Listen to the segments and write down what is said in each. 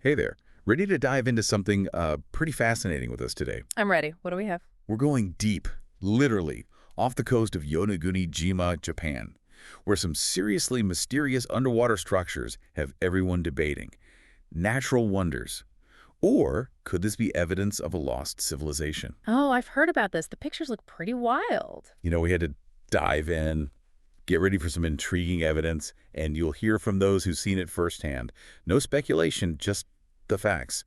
Hey there. Ready to dive into something pretty fascinating with us today? I'm ready. What do we have? We're going deep, literally, off the coast of Yonaguni, Japan, where some seriously mysterious underwater structures have everyone debating. Natural wonders. Or could this be evidence of a lost civilization? Oh, I've heard about this. The pictures look pretty wild. We had to dive in, get ready for some intriguing evidence, and you'll hear from those who've seen it firsthand. No speculation, just the facts.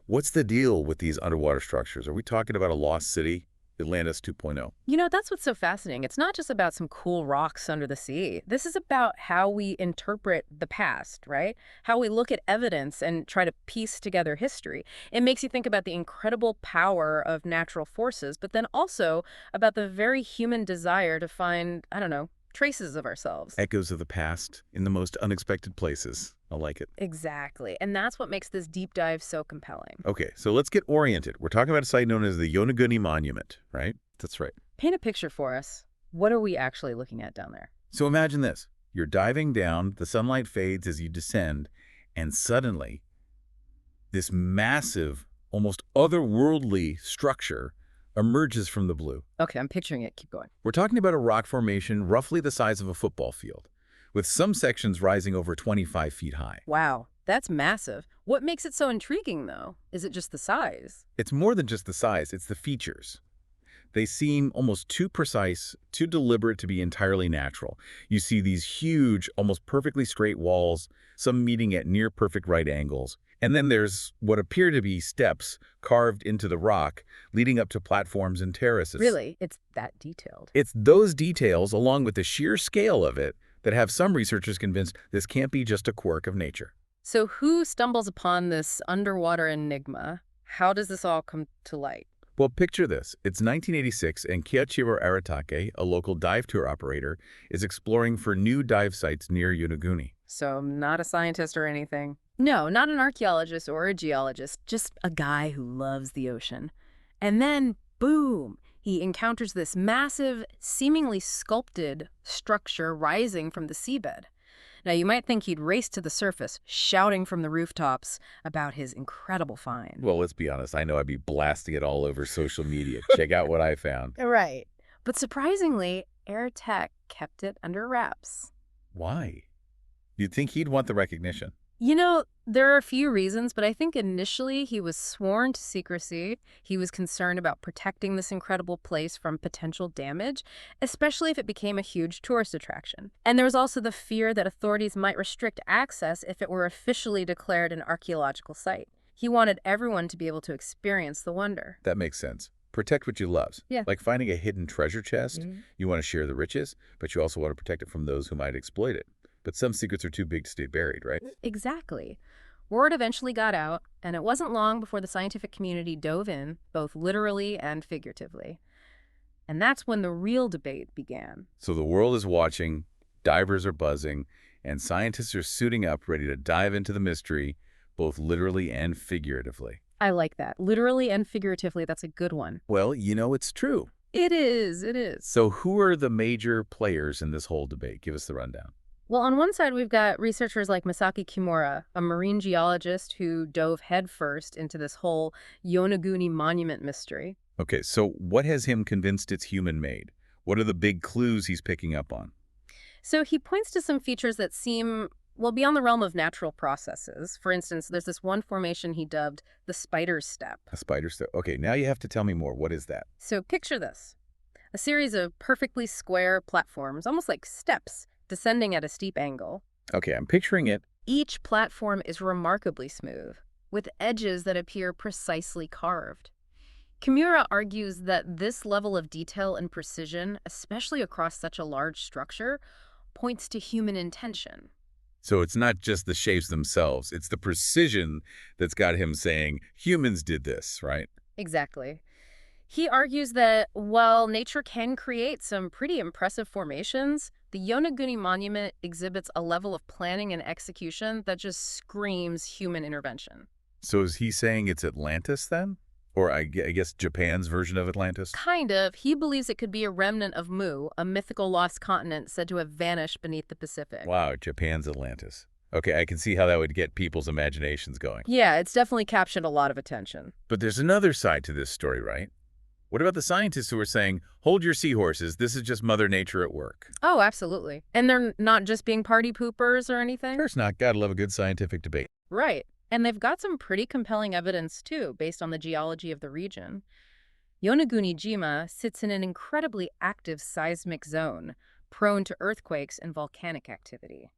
What's the deal with these underwater structures? Are we talking about a lost city? Atlantis 2.0. That's what's so fascinating. It's not just about some cool rocks under the sea. This is about how we interpret the past, right? How we look at evidence and try to piece together history. It makes you think about the incredible power of natural forces, but then also about the very human desire to find, I don't know, traces of ourselves. Echoes of the past in the most unexpected places. I like it. Exactly. And that's what makes this deep dive so compelling. Okay, so let's get oriented. We're talking about a site known as the Yonaguni Monument, right? That's right. Paint a picture for us. What are we actually looking at down there? So imagine this. You're diving down, the sunlight fades as you descend, and suddenly this massive, almost otherworldly structure emerges from the blue. Okay, I'm picturing it. Keep going. We're talking about a rock formation roughly the size of a football field, with some sections rising over 25 feet high. Wow, that's massive. What makes it so intriguing, though? Is it just the size? It's more than just the size, it's the features. They seem almost too precise, too deliberate to be entirely natural. You see these huge, almost perfectly straight walls, some meeting at near-perfect right angles. And then there's what appear to be steps carved into the rock, leading up to platforms and terraces. Really? It's that detailed? It's those details, along with the sheer scale of it, that have some researchers convinced this can't be just a quirk of nature. So who stumbles upon this underwater enigma? How does this all come to light? Well, picture this. It's 1986, and Kiichiro Aratake, a local dive tour operator, is exploring for new dive sites near Yonaguni. So not a scientist or anything? No, not an archaeologist or a geologist, just a guy who loves the ocean. And then, boom, he encounters this massive, seemingly sculpted structure rising from the seabed. Now, you might think he'd race to the surface, shouting from the rooftops about his incredible find. Well, let's be honest. I know I'd be blasting it all over social media. Check out what I found. Right. But surprisingly, AirTech kept it under wraps. Why? You'd think he'd want the recognition. There are a few reasons, but I think initially he was sworn to secrecy. He was concerned about protecting this incredible place from potential damage, especially if it became a huge tourist attraction. And there was also the fear that authorities might restrict access if it were officially declared an archaeological site. He wanted everyone to be able to experience the wonder. That makes sense. Protect what you love. Yeah. Like finding a hidden treasure chest. You want to share the riches, but you also want to protect it from those who might exploit it. But some secrets are too big to stay buried, right? Exactly. Word eventually got out, and it wasn't long before the scientific community dove in, both literally and figuratively. And that's when the real debate began. So the world is watching, divers are buzzing, and scientists are suiting up ready to dive into the mystery, both literally and figuratively. I like that. Literally and figuratively, that's a good one. Well, it's true. It is. So who are the major players in this whole debate? Give us the rundown. Well, on one side, we've got researchers like Masaki Kimura, a marine geologist who dove headfirst into this whole Yonaguni Monument mystery. Okay, so what has him convinced it's human-made? What are the big clues he's picking up on? So he points to some features that seem, well, beyond the realm of natural processes. For instance, there's this one formation he dubbed the spider's step. A spider step. Okay, now you have to tell me more. What is that? So picture this. A series of perfectly square platforms, almost like steps, descending at a steep angle. Okay, I'm picturing it. Each platform is remarkably smooth, with edges that appear precisely carved. Kimura argues that this level of detail and precision, especially across such a large structure, points to human intention. So it's not just the shapes themselves, it's the precision that's got him saying, humans did this, right? Exactly. He argues that while nature can create some pretty impressive formations, the Yonaguni Monument exhibits a level of planning and execution that just screams human intervention. So is he saying it's Atlantis then? Or I guess Japan's version of Atlantis? Kind of. He believes it could be a remnant of Mu, a mythical lost continent said to have vanished beneath the Pacific. Wow, Japan's Atlantis. Okay, I can see how that would get people's imaginations going. Yeah, it's definitely captured a lot of attention. But there's another side to this story, right? What about the scientists who are saying, hold your seahorses, this is just Mother Nature at work? Oh, absolutely. And they're not just being party poopers or Of anything? course not. Gotta love a good scientific debate. Right. And they've got some pretty compelling evidence, too, based on the geology of the region. Yonaguni sits in an incredibly active seismic zone, prone to earthquakes and volcanic activity.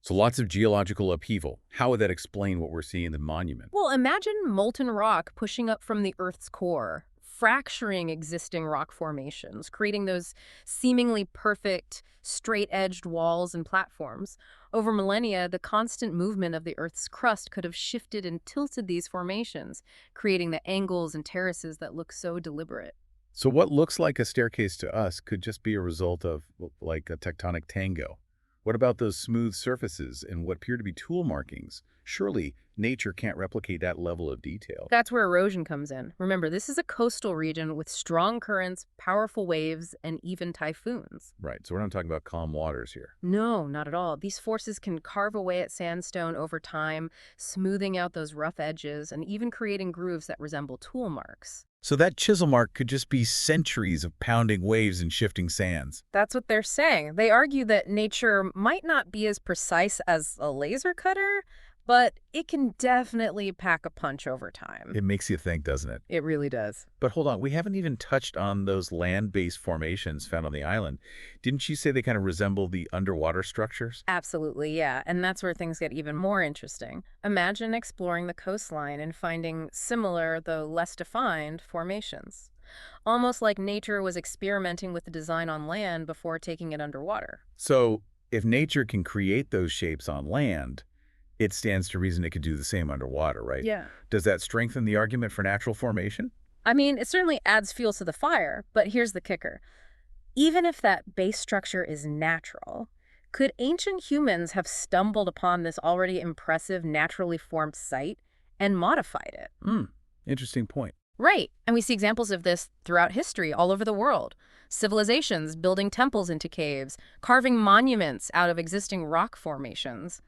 So lots of geological upheaval. How would that explain what we're seeing in the monument? Well, imagine molten rock pushing up from the Earth's core, fracturing existing rock formations, creating those seemingly perfect, straight-edged walls and platforms. Over millennia, the constant movement of the Earth's crust could have shifted and tilted these formations, creating the angles and terraces that look so deliberate. So what looks like a staircase to us could just be a result of, like, a tectonic tango. What about those smooth surfaces and what appear to be tool markings? Surely nature can't replicate that level of detail. That's where erosion comes in. Remember, this is a coastal region with strong currents, powerful waves, and even typhoons. Right, so we're not talking about calm waters here. No, not at all. These forces can carve away at sandstone over time, smoothing out those rough edges and even creating grooves that resemble tool marks. So that chisel mark could just be centuries of pounding waves and shifting sands. That's what they're saying. They argue that nature might not be as precise as a laser cutter, but it can definitely pack a punch over time. It makes you think, doesn't it? It really does. But hold on, we haven't even touched on those land-based formations found on the island. Didn't you say they kind of resemble the underwater structures? Absolutely, yeah. And that's where things get even more interesting. Imagine exploring the coastline and finding similar, though less defined, formations. Almost like nature was experimenting with the design on land before taking it underwater. So if nature can create those shapes on land, it stands to reason it could do the same underwater, right? Yeah. Does that strengthen the argument for natural formation? I mean, it certainly adds fuel to the fire, but here's the kicker. Even if that base structure is natural, could ancient humans have stumbled upon this already impressive naturally formed site and modified it? Interesting point. Right. And we see examples of this throughout history all over the world. Civilizations building temples into caves, carving monuments out of existing rock formations.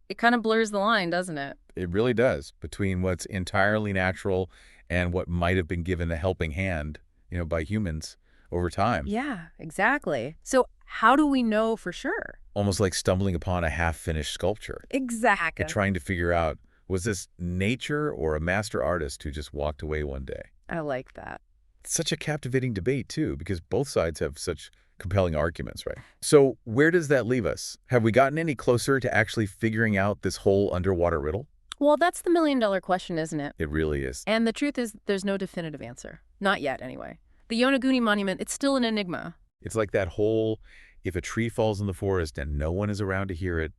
It kind of blurs the line, doesn't it? It really does, between what's entirely natural and what might have been given a helping hand, by humans over time. Yeah, exactly. So how do we know for sure? Almost like stumbling upon a half-finished sculpture Exactly. and trying to figure out, was this nature or a master artist who just walked away one day? I like that. It's such a captivating debate, too, because both sides have such compelling arguments, right? So where does that leave us? Have we gotten any closer to actually figuring out this whole underwater riddle? Well, that's the million-dollar question, isn't it? It really is. And the truth is, there's no definitive answer. Not yet, anyway. The Yonaguni Monument, it's still an enigma. It's like that whole, if a tree falls in the forest and no one is around to hear it,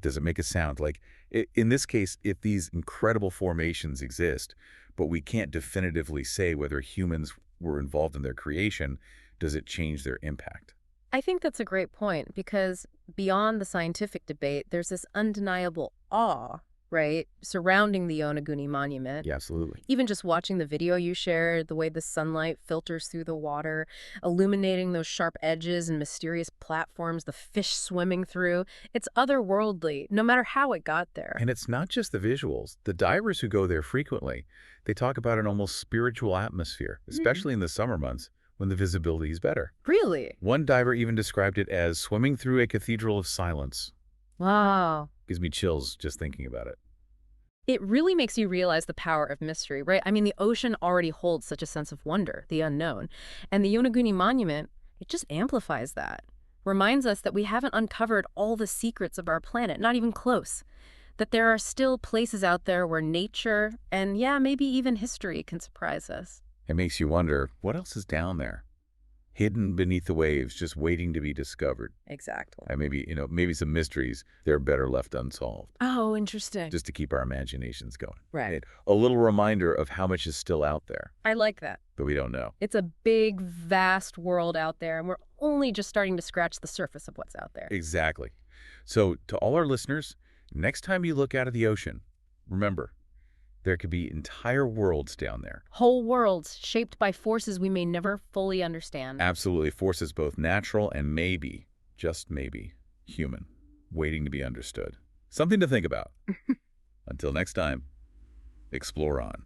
does it make a sound? Like, in this case, if these incredible formations exist, but we can't definitively say whether humans were involved in their creation, does it change their impact? I think that's a great point because beyond the scientific debate, there's this undeniable awe, right, surrounding the Yonaguni Monument. Yeah, absolutely. Even just watching the video you shared, the way the sunlight filters through the water, illuminating those sharp edges and mysterious platforms, the fish swimming through, it's otherworldly, no matter how it got there. And it's not just the visuals. The divers who go there frequently, they talk about an almost spiritual atmosphere, especially in the summer months when the visibility is better. Really? One diver even described it as swimming through a cathedral of silence. Wow. Gives me chills just thinking about it. It really makes you realize the power of mystery, right? I mean, the ocean already holds such a sense of wonder, the unknown. And the Yonaguni Monument, it just amplifies that. Reminds us that we haven't uncovered all the secrets of our planet, not even close. That there are still places out there where nature, and yeah, maybe even history can surprise us. It makes you wonder, what else is down there? Hidden beneath the waves, just waiting to be discovered. Exactly. And maybe some mysteries, they're better left unsolved, Oh, interesting. just to keep our imaginations going. Right. A little reminder of how much is still out there, I like that. but we don't know. It's a big, vast world out there, and we're only just starting to scratch the surface of what's out there. Exactly. So to all our listeners, next time you look out of the ocean, remember, there could be entire worlds down there. Whole worlds shaped by forces we may never fully understand. Absolutely, forces both natural and maybe, just maybe, human, waiting to be understood. Something to think about. Until next time, explore on.